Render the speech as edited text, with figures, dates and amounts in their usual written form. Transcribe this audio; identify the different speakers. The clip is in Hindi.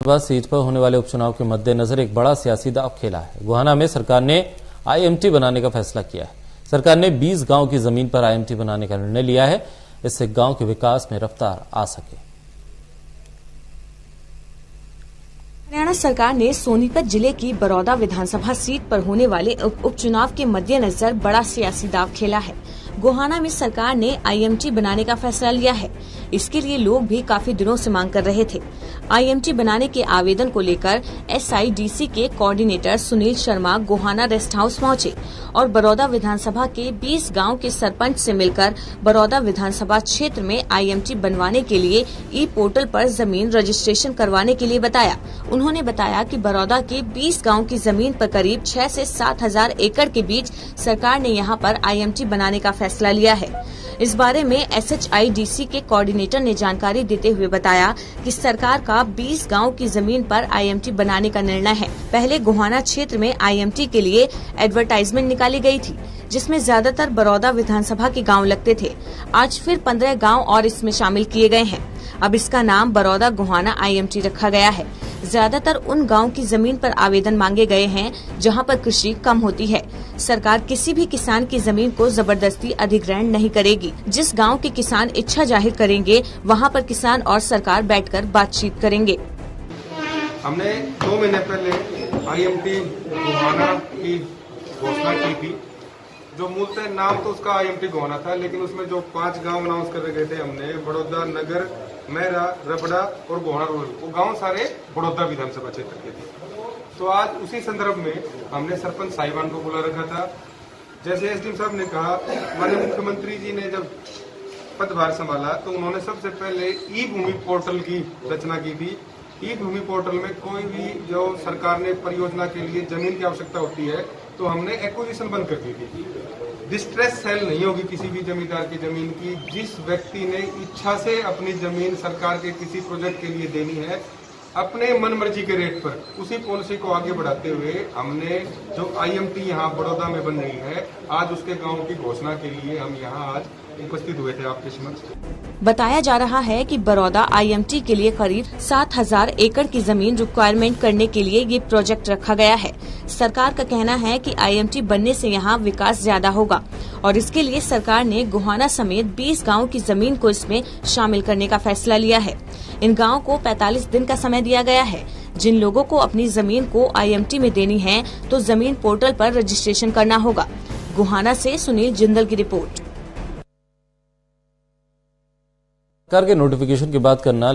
Speaker 1: विधानसभा सीट पर होने वाले उपचुनाव के मद्देनजर एक बड़ा सियासी दांव खेला है। गोहाना में सरकार ने आईएमटी बनाने का फैसला किया है। सरकार ने 20 गांव की जमीन पर आईएमटी बनाने का निर्णय लिया है। इससे गांव के विकास में रफ्तार आ सके।
Speaker 2: हरियाणा सरकार ने सोनीपत जिले की बरौदा विधानसभा सीट पर होने वाले उपचुनाव के मद्देनजर बड़ा सियासी दांव खेला है। गोहाना में सरकार ने आईएमटी बनाने का फैसला लिया है। इसके लिए लोग भी काफी दिनों से मांग कर रहे थे। आईएमटी बनाने के आवेदन को लेकर एसआईडीसी के coordinator Sunil Sharma Gohana rest house पहुंचे और बरौदा विधानसभा के 20 गांव के सरपंच से मिलकर बरौदा विधानसभा क्षेत्र में आईएमटी बनवाने के लिए ई पोर्टल पर जमीन रजिस्ट्रेशन करवाने के लिए बताया। उन्होंने बताया कि बरौदा के 20 गांव की जमीन पर करीब 6 से 7 हजार एकड़ के बीच सरकार ने यहां पर आईएमटी बनाने का फैसला लिया है। इस बारे में एसएचआईडीसी के कोऑर्डिनेटर ने जानकारी देते हुए बताया कि सरकार का 20 गांव की जमीन पर आईएमटी बनाने का निर्णय है। पहले गोहाना क्षेत्र में आईएमटी के लिए एडवर्टाइजमेंट निकाली गई थी, जिसमें ज्यादातर बरौदा विधानसभा के गांव लगते थे। आज फिर 15 गांव और इसमें शामिल किए गए हैं। अब इसका नाम बरौदा गोहाना आईएमटी रखा गया है। ज्यादातर उन गांव की जमीन पर आवेदन मांगे गए हैं जहां पर कृषि कम होती है। सरकार किसी भी किसान की जमीन को जबरदस्ती अधिग्रहण नहीं करेगी। जिस गांव के किसान इच्छा जाहिर करेंगे वहां पर किसान और सरकार बैठकर बातचीत करेंगे।
Speaker 3: हमने 2 महीने पहले आईएमटी गोहाना की घोषणा की थी। जो मूलतः नाम तो उसका आईएमटी गोहाना था, लेकिन उसमें जो 5 गांव अनाउंस कर गए थे हमने, बड़ौदा नगर, मेहरा, रबड़ा और गोहाना रोड, वो गांव सारे बड़ौदा विधानसभा क्षेत्र के थे। तो आज उसी संदर्भ में हमने सरपंच साहिबान को बुला रखा था। जैसे एसडीएम साहब ने कहा, माननीय मुख्यमंत्री जी ने जब पदभार संभाला तो उन्होंने सबसे पहले ई भूमि पोर्टल की रचना की थी। ई भूमि पोर्टल में कोई भी जो सरकार ने परियोजना के लिए जमीन की आवश्यकता होती है तो हमने एक्विजिशन बंद कर दी थी। डिस्ट्रेस सेल नहीं होगी किसी भी जमींदार की जमीन की। जिस व्यक्ति ने इच्छा से अपनी जमीन सरकार के किसी प्रोजेक्ट के लिए देनी है, अपने मन मर्जी के रेट पर, उसी पॉलिसी को आगे बढ़ाते हुए हमने जो आईएमटी यहाँ बड़ौदा में बन रही है, आज उसके गांव की घोषणा के लिए हम यहाँ आज उपस्थित हुए थे आपके समक्ष।
Speaker 2: बताया जा रहा है कि बरौदा आईएमटी के लिए करीब 7,000 एकड़ की जमीन रिक्वायरमेंट करने के लिए ये प्रोजेक्ट रखा गया है। सरकार का कहना है कि आईएमटी बनने से यहाँ विकास ज्यादा होगा और इसके लिए सरकार ने गोहाना समेत 20 गांव की जमीन को इसमें शामिल करने का फैसला लिया है। इन गाँव को 45 दिन का समय दिया गया है। जिन लोगों को अपनी जमीन को आईएमटी में देनी है तो जमीन पोर्टल पर रजिस्ट्रेशन करना होगा। गोहाना से सुनील जिंदल की रिपोर्ट।
Speaker 1: सरकार के नोटिफिकेशन की बात करना